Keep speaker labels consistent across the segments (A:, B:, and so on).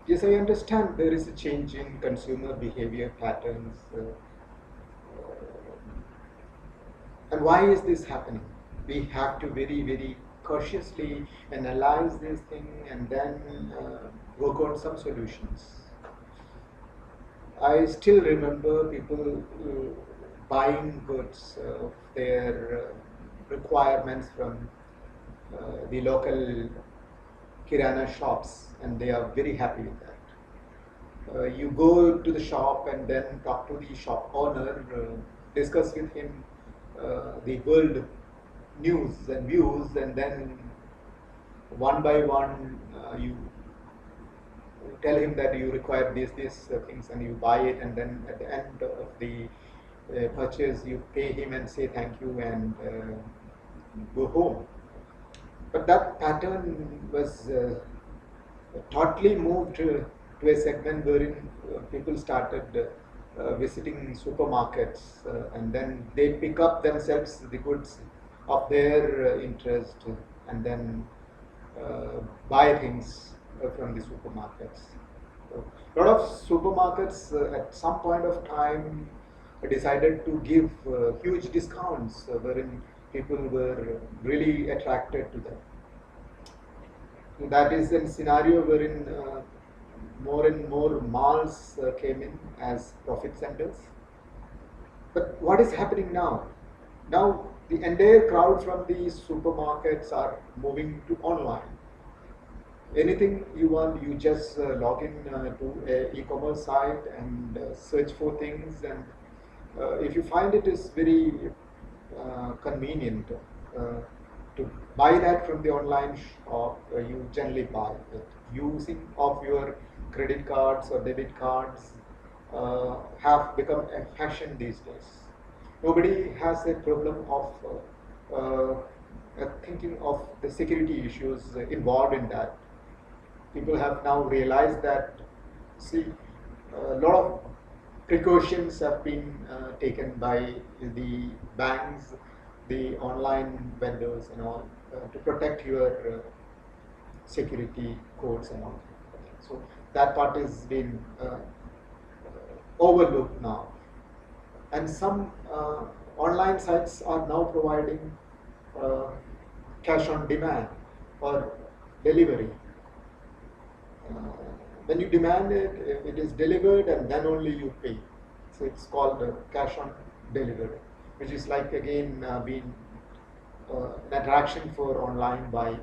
A: Yes, I understand there is a change in consumer behavior patterns. And why is this happening? We have to very cautiously analyze this thing and then work on some solutions. I still remember people buying goods of their requirements from the local kirana shops, and they are very happy with that. You go to the shop and then talk to the shop owner, discuss with him the world news and views, and then one by one you tell him that you require these things, and you buy it, and then at the end of the purchase you pay him and say thank you and go home. But that pattern was totally moved to a segment wherein people started visiting supermarkets, and then they pick up themselves the goods of their interest, and then buy things from the supermarkets. So, a lot of supermarkets at some point of time decided to give huge discounts wherein people were really attracted to them. That is a scenario wherein more and more malls came in as profit centers. But what is happening now? Now the entire crowd from the supermarkets are moving to online. Anything you want, you just log in to a e-commerce site and search for things, and if you find it is very convenient to buy that from the online shop, you generally buy it. Using of your credit cards or debit cards have become a fashion these days. Nobody has a problem of thinking of the security issues involved in that. People have now realized that, see, a lot of precautions have been taken by the banks, the online vendors and all, to protect your security codes and all. So that part is been overlooked now. And some online sites are now providing uh, cash on demand or delivery. When you demand it, it is delivered and then only you pay. So it's called cash on delivery, which is like again being an attraction for online by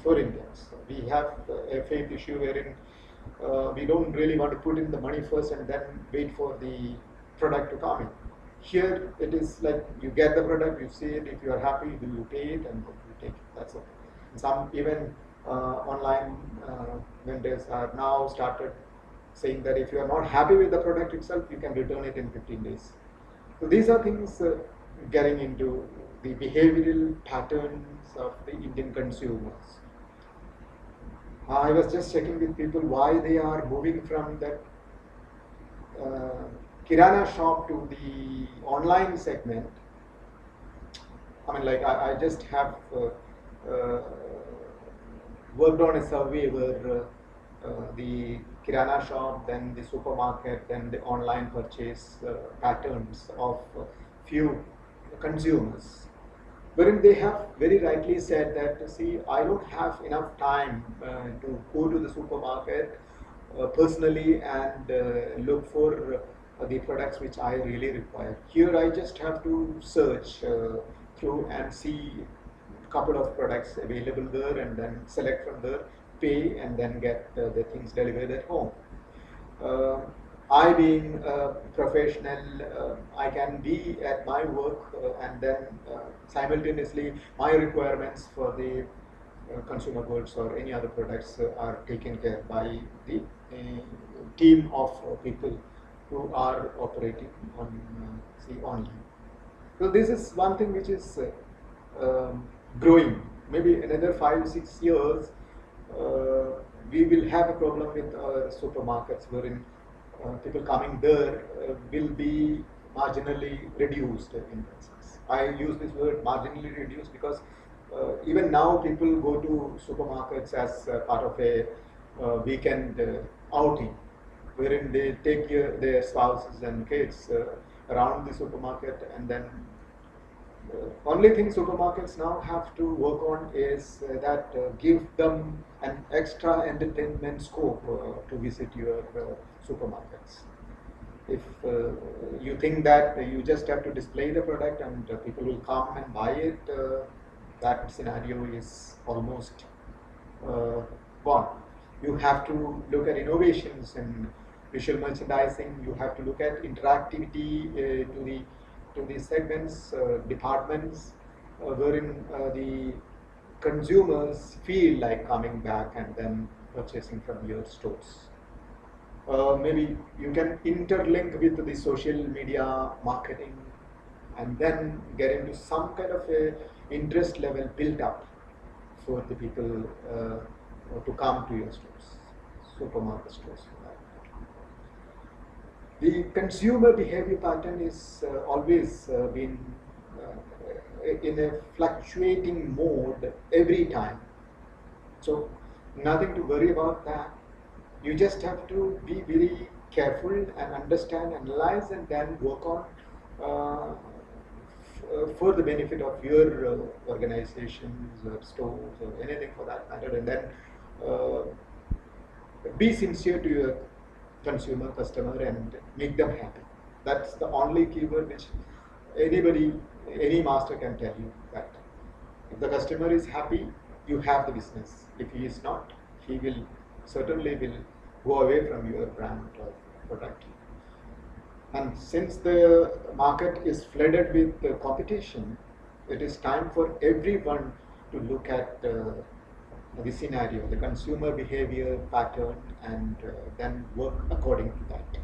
A: for Indians. We have a faith issue wherein we don't really want to put in the money first and then wait for the product to come in. Here it is like you get the product, you see it, if you are happy, do you pay it, and you take it. That's okay. Some even online vendors are now started saying that if you are not happy with the product itself, you can return it in 15 days. So these are things getting into the behavioral patterns of the Indian consumers. I was just checking with people why they are moving from that uh, kirana shop to the online segment. I mean, like I just have worked on a survey where the kirana shop, then the supermarket, then the online purchase patterns of few consumers, wherein they have very rightly said that, see, I don't have enough time to go to the supermarket personally and look for the products which I really require. Here I just have to search through and see a couple of products available there and then select from there, pay, and then get the things delivered at home. Uh, I being a professional, I can be at my work and then simultaneously my requirements for the consumer goods or any other products are taken care by the team of people who are operating on see online. So this is one thing which is growing. Maybe another 5 6 years, uh, we will have a problem with supermarkets wherein people coming there will be marginally reduced in that sense. I use this word marginally reduced because even now people go to supermarkets as part of a weekend outing, wherein they take their spouses and kids around the supermarket, and then only thing supermarkets now have to work on is that give them an extra entertainment scope to visit your supermarkets. If you think that you just have to display the product and people will come and buy it, that scenario is almost gone. You have to look at innovations in visual merchandising. You have to look at interactivity to the segments, departments, wherein the consumers feel like coming back and then purchasing from your stores. Maybe you can interlink with the social media marketing and then get into some kind of a interest level built up for the people to come to your stores, supermarket stores. The consumer behavior pattern is always been in a fluctuating mode every time. So nothing to worry about that. You just have to be very careful and understand, analyze, and then work on for the benefit of your organizations or stores or anything for that matter, and then uh, be sincere to your consumer, customer, and make them happy. That's the only keyword which anybody, any master can tell you that if the customer is happy, you have the business. If he is not, he will certainly will go away from your brand or product. And since the market is flooded with competition, it is time for everyone to look at the scenario, the consumer behavior pattern, and then work according to that.